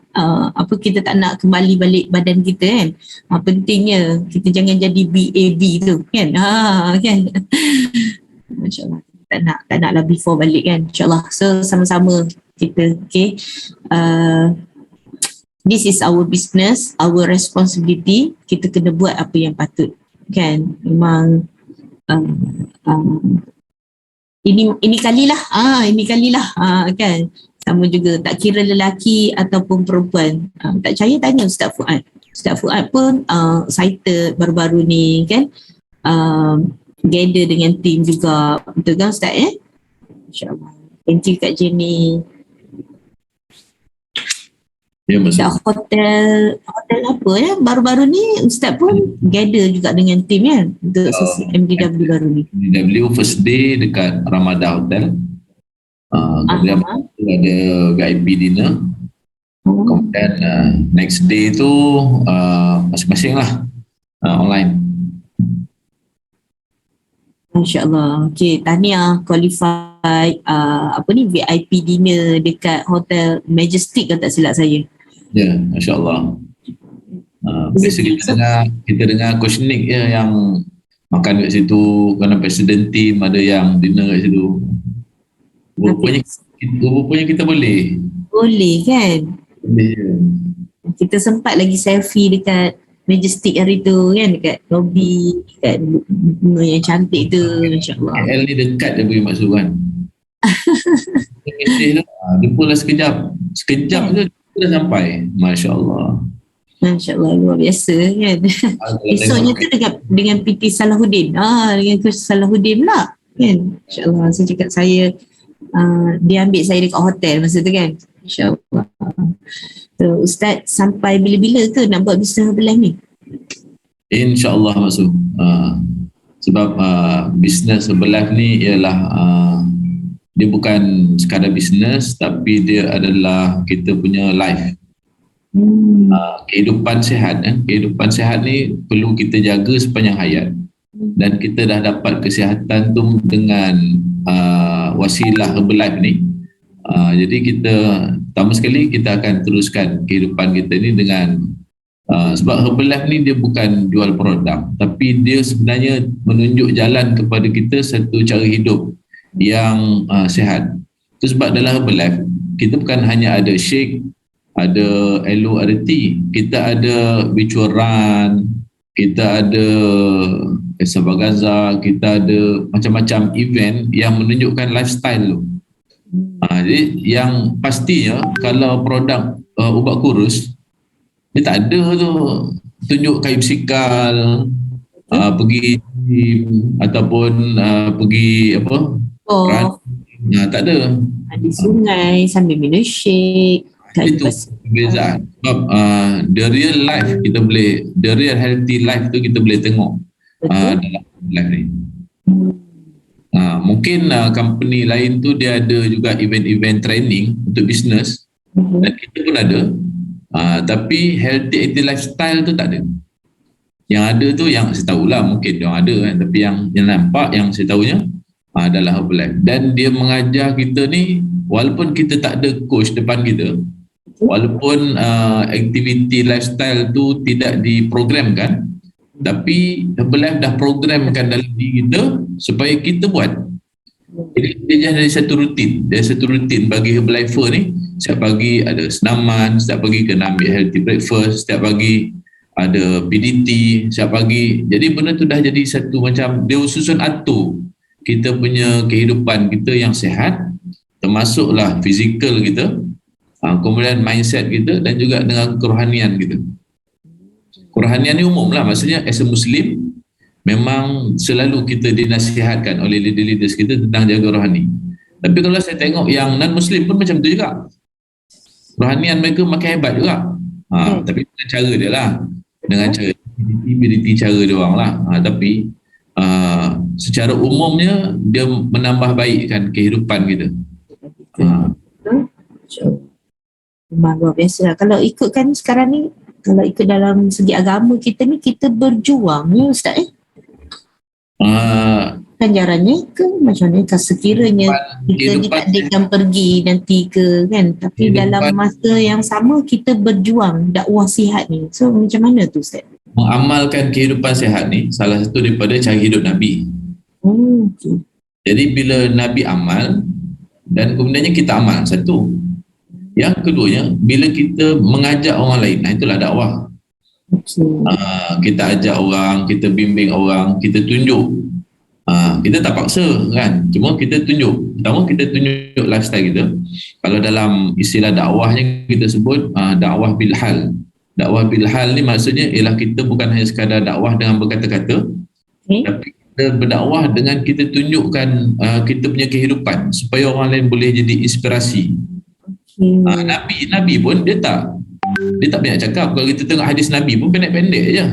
kita tak nak kembali balik badan kita kan. Pentingnya kita jangan jadi BAB tu kan. Kan. Masya-Allah. Tak naklah before balik kan. Insya-Allah. So sama-sama kita this is our business, our responsibility. Kita kena buat apa yang patut kan. Memang ini kalilah kan. Sama juga, tak kira lelaki ataupun perempuan. Tak percaya tanya Ustaz Fuad. Ustaz Fuad pun excited baru-baru ni kan. Gather dengan team juga. Betul kan Ustaz InsyaAllah. Thank you Kak Jenny. Ya, hotel apa baru-baru ni Ustaz pun gather juga dengan team kan untuk sesi MDW baru ni. MDW first day dekat Ramada Hotel. Kemudian ada VIP dinner. Kemudian next day tu masing-masing lah online. InsyaAllah. Okay, tahniah qualified VIP dinner dekat Hotel Majestic kan tak silap saya. Ya, masya-Allah. Biasa kita dengar Coach Nick yang makan kat situ, kerana presiden team ada yang dinner kat situ. Rupanya kita boleh. Boleh kan? Boleh. Kita sempat lagi selfie dekat Majestic hari tu kan, dekat lobby, dekat bunga yang cantik tu, insyaAllah. KL ni dekat je pergi masuk kan. Jumpa lah sekejap je dah sampai. Masya Allah. Masya Allah, luar biasa kan. Esoknya tu dengan PT Salahuddin. Dengan Coach Salahuddin pula kan. Masya Allah, saya cakap dia ambil saya dekat hotel masa tu kan. Masya Allah. So, Ustaz sampai bila-bila ke nak buat bisnes Herbalife ni? InsyaAllah masuk. Sebab bisnes Herbalife ni ialah dia bukan sekadar bisnes, tapi dia adalah kita punya life. Kehidupan sihat. Kehidupan sihat ni perlu kita jaga sepanjang hayat. Dan kita dah dapat kesihatan tu dengan wasilah Herbalife ni. Jadi kita pertama sekali kita akan teruskan kehidupan kita ni dengan sebab Herbalife ni dia bukan jual produk, tapi dia sebenarnya menunjuk jalan kepada kita satu cara hidup yang sihat. Itu sebab dalam Herbalife kita bukan hanya ada shake, ada aloe, ada tea. Kita ada virtual run, kita ada extravaganza, kita ada macam-macam event yang menunjukkan lifestyle tu. Jadi yang pastinya kalau produk ubat kurus dia tak ada tu tunjuk kayu sikal, pergi ataupun pergi run, tak ada. Di sungai sambil minum shake. Itu perbezaan. Sebab the real life kita boleh, the real healthy life tu kita boleh tengok dalam Herbalife ni. Mungkin company lain tu dia ada juga event-event training untuk bisnes, dan kita pun ada, tapi healthy active lifestyle tu tak ada. Yang ada tu yang saya tahulah, mungkin yang ada kan, tapi yang nampak yang saya tahunya adalah Herbalife. Dan dia mengajar kita ni, walaupun kita tak ada coach depan kita, walaupun aktiviti lifestyle tu tidak diprogramkan, tapi Herbalife dah programkan dalam diri kita supaya kita buat. Jadi dia jadi satu rutin. Dia satu rutin bagi Herbalifer ni. Setiap pagi ada senaman, setiap pagi kena ambil healthy breakfast, setiap pagi ada PDT, setiap pagi. Jadi benda tu dah jadi satu macam, dia susun atur kita punya kehidupan kita yang sihat, termasuklah fizikal kita, kemudian mindset kita, dan juga dengan kerohanian kita. Kerohanian ni umum lah, maksudnya as a Muslim memang selalu kita dinasihatkan oleh leader-leaders kita tentang jaga rohani. Tapi kalau saya tengok yang non-Muslim pun macam tu juga, rohanian mereka makin hebat juga. Tapi dengan cara dia lah, dengan cara ability cara dia orang lah. Tapi secara umumnya dia menambah baikkan kehidupan kita. Memang luar biasa lah. Kalau ikutkan sekarang ni, kalau ikut dalam segi agama kita ni, kita berjuang ni Ustaz ganjarannya ke macam mana? Sekiranya kita ditakdirkan pergi nanti ke kan, tapi dalam masa yang sama kita berjuang dakwah sihat ni, so macam mana tu Ustaz? Mengamalkan kehidupan sihat ni salah satu daripada cara hidup Nabi. Okay. Jadi bila Nabi amal dan kemudiannya kita amal, satu. Yang keduanya, bila kita mengajak orang lain, itulah dakwah. Kita ajak orang, kita bimbing orang, kita tunjuk. Kita tak paksa kan, cuma kita tunjuk. Pertama kita tunjuk lifestyle kita. Kalau dalam istilah dakwahnya kita sebut dakwah bilhal. Dakwah bilhal ni maksudnya ialah kita bukan hanya sekadar dakwah dengan berkata-kata, tapi kita berdakwah dengan kita tunjukkan kita punya kehidupan supaya orang lain boleh jadi inspirasi. Nabi pun dia tak banyak cakap. Kalau kita tengok hadis Nabi pun pendek-pendek je.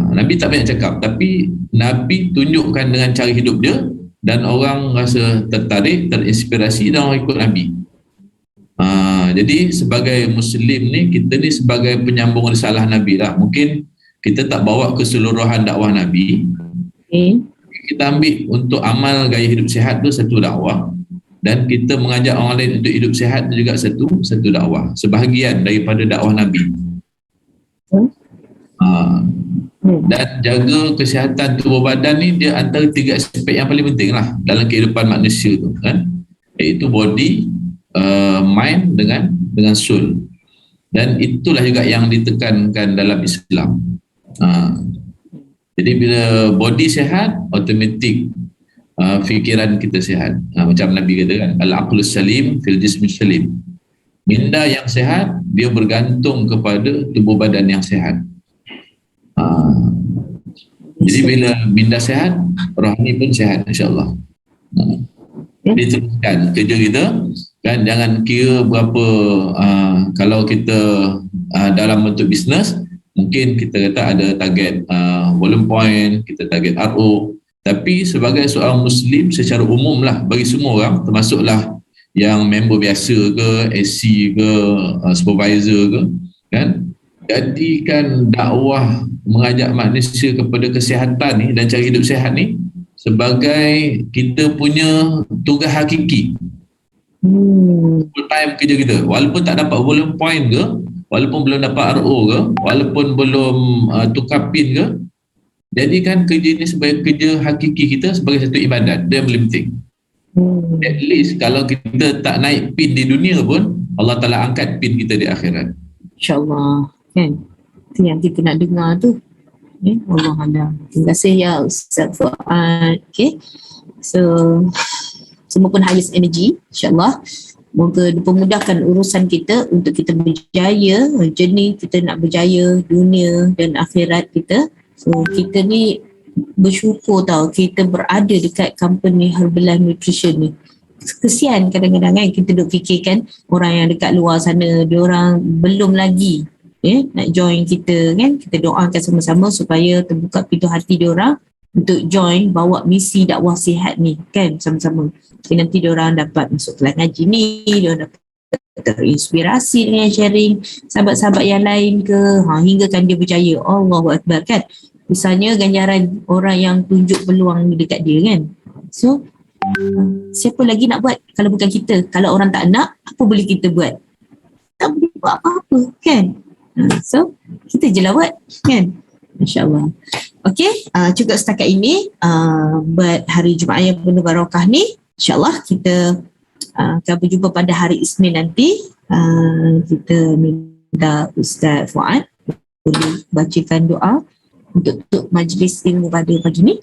Nabi tak banyak cakap, tapi Nabi tunjukkan dengan cara hidup dia, dan orang rasa tertarik, terinspirasi, dan orang ikut Nabi. Jadi sebagai Muslim ni, kita ni sebagai penyambung risalah Nabi lah. Mungkin kita tak bawa keseluruhan dakwah Nabi, kita ambil untuk amal gaya hidup sihat tu satu dakwah, dan kita mengajak orang lain untuk hidup sihat itu juga satu dakwah, sebahagian daripada dakwah Nabi. Dan jaga kesihatan tubuh badan ni, dia antara 3 aspek yang paling penting lah dalam kehidupan manusia tu kan, iaitu body, mind dengan soul. Dan itulah juga yang ditekankan dalam Islam. Jadi bila body sihat, automatik fikiran kita sihat. Macam Nabi kata kan, al-aqlus salim fil jismi salim. Minda yang sihat dia bergantung kepada tubuh badan yang sihat. Jadi bila minda sihat, rohani pun sihat, insya-Allah. Diteruskan kerja kita kan, jangan kira berapa kalau kita dalam bentuk bisnes, mungkin kita kata ada target volume point, kita target RO. Tapi sebagai seorang Muslim secara umum lah, bagi semua orang, termasuklah yang member biasa ke, SC ke, supervisor ke, kan, jadikan dakwah mengajak manusia kepada kesihatan ni dan cara hidup sihat ni sebagai kita punya tugas hakiki. Full time kerja kita, walaupun tak dapat volume point ke, walaupun belum dapat RO ke, walaupun belum tukar pin ke, jadikan kerja ini sebagai kerja hakiki kita, sebagai satu ibadat. Dia yang paling penting. At least kalau kita tak naik pin di dunia pun, Allah Ta'ala angkat pin kita di akhirat. InsyaAllah kan, itu yang kita nak dengar tu. Wallahualam. Terima kasih ya Ustaz Fuad. So semua pun highest energy, insyaAllah. Moga dipermudahkan urusan kita untuk kita berjaya, journey kita nak berjaya dunia dan akhirat kita. So kita ni bersyukur tau kita berada dekat company Herbalife Nutrition ni. Kesian kadang-kadang kan kita duk fikirkan orang yang dekat luar sana, dia orang belum lagi nak join kita kan. Kita doakan sama-sama supaya terbuka pintu hati diorang untuk join bawa misi dakwah sihat ni kan sama-sama. Jadi nanti diorang dapat masuk kelas ngaji ni, diorang dapat terinspirasi dengan sharing sahabat-sahabat yang lain ke, hinggakan dia berjaya. Allahu Akbar kan. Misalnya ganjaran orang yang tunjuk peluang dekat dia kan. So siapa lagi nak buat kalau bukan kita? Kalau orang tak nak, apa boleh kita buat? Tak boleh buat apa-apa kan. So kita je lah buat kan. InsyaAllah. Okay, cukup setakat ini buat hari Jumaat yang penuh barakah ni. InsyaAllah kita akan berjumpa pada hari Isnin nanti. Kita minta Ustaz Fuad boleh bacakan doa untuk majlis ilmu pada pagi ni.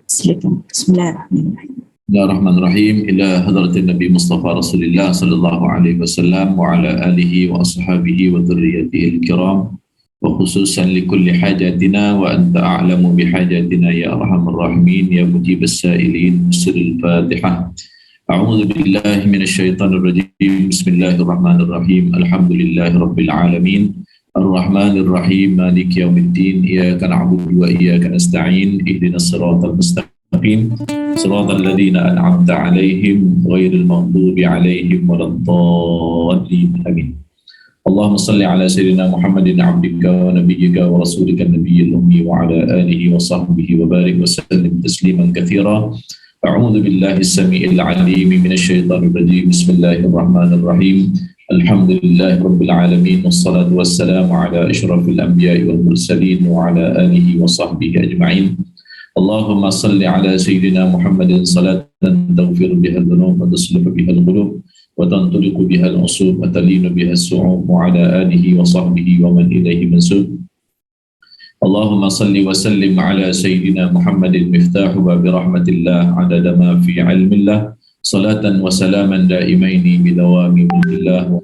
Silakan. Bismillahirrahmanirrahim. Bismillahirrahmanirrahim. Ila hadratin Nabi Mustafa Rasulullah sallallahu alaihi wasallam wa ala alihi wa ashabihi wa dhurriyyatihi al-kiram wa khususan li kulli hajatina wa anta a'lamu bi hajatina ya arhamar rahimin ya mujibas sa'ilin. Sirrul Fatihah. A'udzu billahi minasy syaithanir rajim. Bismillahirrahmanirrahim. Alhamdulillahi rabbil alamin. Ar-Rahmanir Rahim. Maliki yaumiddin. Iyyaka na'budu wa iyyaka nasta'in. Ihdinas siratal mustaqim. Siratal ladzina an'amta 'alaihim ghairil maghdubi 'alaihim waladdallin. Amin. Allahumma salli ala sayyidina Muhammadin 'abdika wa nabiyyika wa rasulika an-nabiyyil ummi wa ala alihi wa sahbihi wa barik wa sallim tasliman katsira. A'udzu billahi as-sami'il 'alim minasy syaithanir rajim. Bismillahir rahmanir rahim. Alhamdulillahi rabbil alamin wassalatu wassalamu ala asyrafil anbiya'i wal mursalin wa ala alihi wa sahbihi ajma'in. Allahumma salli ala sayyidina Muhammadin salatan taghfir biha al-dhunub wa tuslihu biha al-qulub wa tantuliqu biha al-usub wa talinu biha as-su'ub wa ala alihi wa sahbihi wa man ilayhi mansub. Allahumma salli wa sallim ala sayyidina Muhammadin miftahu babi rahmatillah adada ma fi ilmillah salatan wa salaman daimaini bidawami mulkillah wa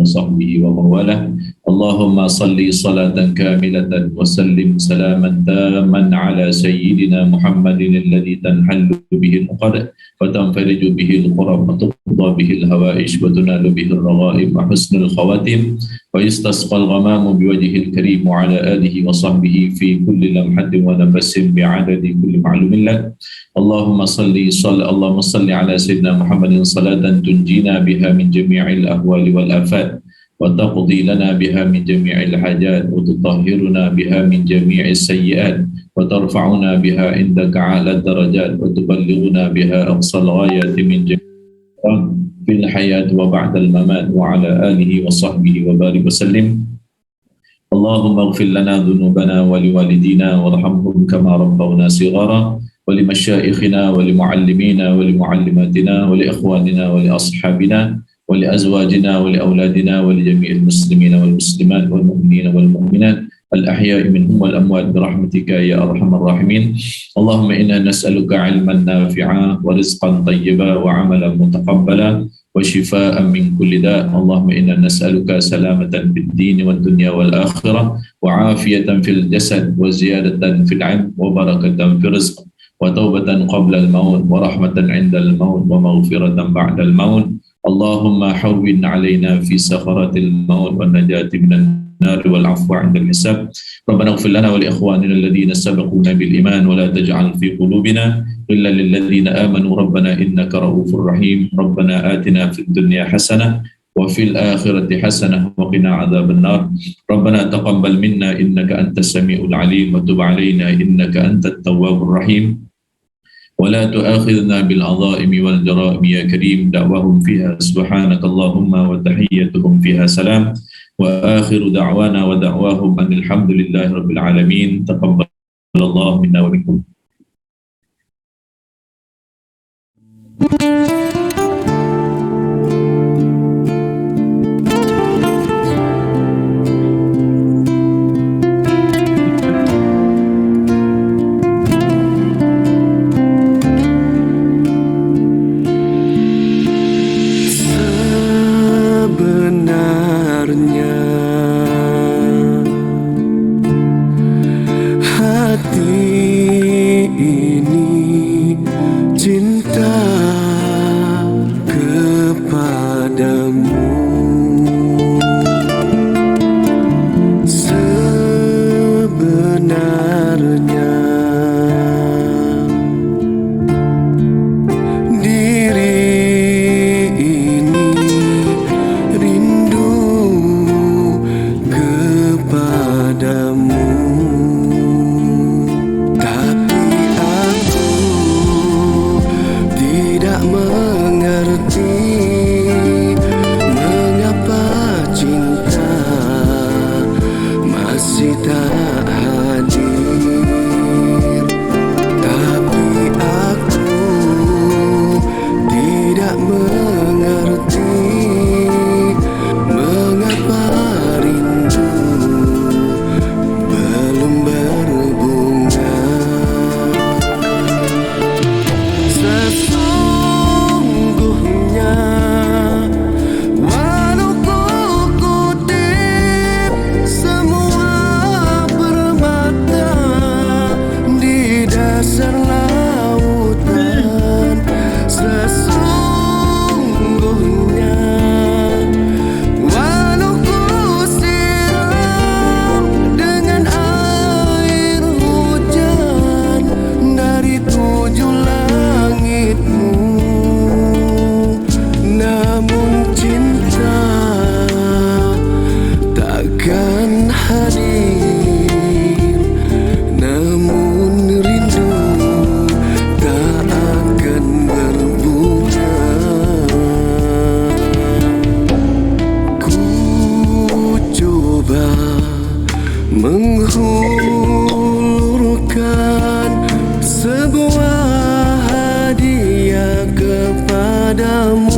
sahbihi wa mawalah. Allahumma salli salatan kamilatan wa sallim salaman taman ala sayyidina Muhammadin alladhi tanhallu bihi al-uqad wa tanfariju bihi al-qurab wa tuqda bihi al-hawaish wa tunalu bihi al-raghaib wa husnul khawatim wa yustasqa al-ghamamu biwajhihi al-karim wa ala alihi wa sahbihi fi kulli lamhatin wa nafsin bi'adadi kulli ma'lumin lak. Allahumma salli ala sayyidina Muhammadin salatan tunjina biha min jami'il ahwali wal afat wa taqdi lana biha min jami'il hajat wa tutahhiruna biha min jami'is sayyi'at wa tarfa'una biha indaka 'ala darajat wa tuballighuna biha aqsal ghayati min jami'il fil hayat wa ba'da al mamat wa 'ala alihi wa sahbihi wa barik wa sallim. Allahumma ighfir lana dhunubana wa liwalidina warhamhum kama rabbawna shighara ولمشائخنا ولمعلمينا ولمعلماتنا ولإخواننا ولأصحابنا ولأزواجنا ولأولادنا ولجميع المسلمين والمسلمات والمؤمنين والمؤمنات الأحياء منهم والأموات برحمتك يا أرحم الراحمين. اللهم إنا نسألك علما نافعا ورزقا طيبا وعملا متقبلا وشفاء من كل داء. اللهم إنا نسألك سلامة في الدين والدنيا والآخرة وعافية في الجسد وزيادة في العلم وبركة في الرزق وتوبة قبل الموت ورحمة عند الموت ومغفرة بعد الموت. اللهم حوّن علينا في سخرات الموت والنجاة من النار والعفو عند الحساب. ربنا اغفر لنا ولإخواننا الذين سبقونا بالإيمان ولا تجعل في قلوبنا إلا للذين آمنوا ربنا إنك رؤوف رحيم. ربنا آتنا في الدنيا حسنة وفي الآخرة حسنة وقنا عذاب النار. ربنا تقبل منا إنك أنت السميع العليم وتب علينا إنك أنت التواب الرحيم. ولا تؤاخذنا بالعظائم والجرائم يا كريم. دعواهم فيها سبحانك اللهم وتحيتهم فيها سلام وآخر دعوانا ودعواهم أن الحمد لله رب العالمين. تقبل الله منا ومنكم. Hati 'Cinta sebenarnya. Diri ini rindu kepadamu, tapi aku tidak mengerti mengapa cinta masih tak hadir. Tapi aku tidak mengerti mengapa rindu belum berbunga. Sesungguhnya walau ku kutip semua permata di dasar lautan, sesungguhnya walau ku siram dengan air hujan dari 7 langitmu, namun cinta takkan hadir, namun rindu tak akan berbunga. Ku coba menghulurkan sebuah hadiah kepadamu,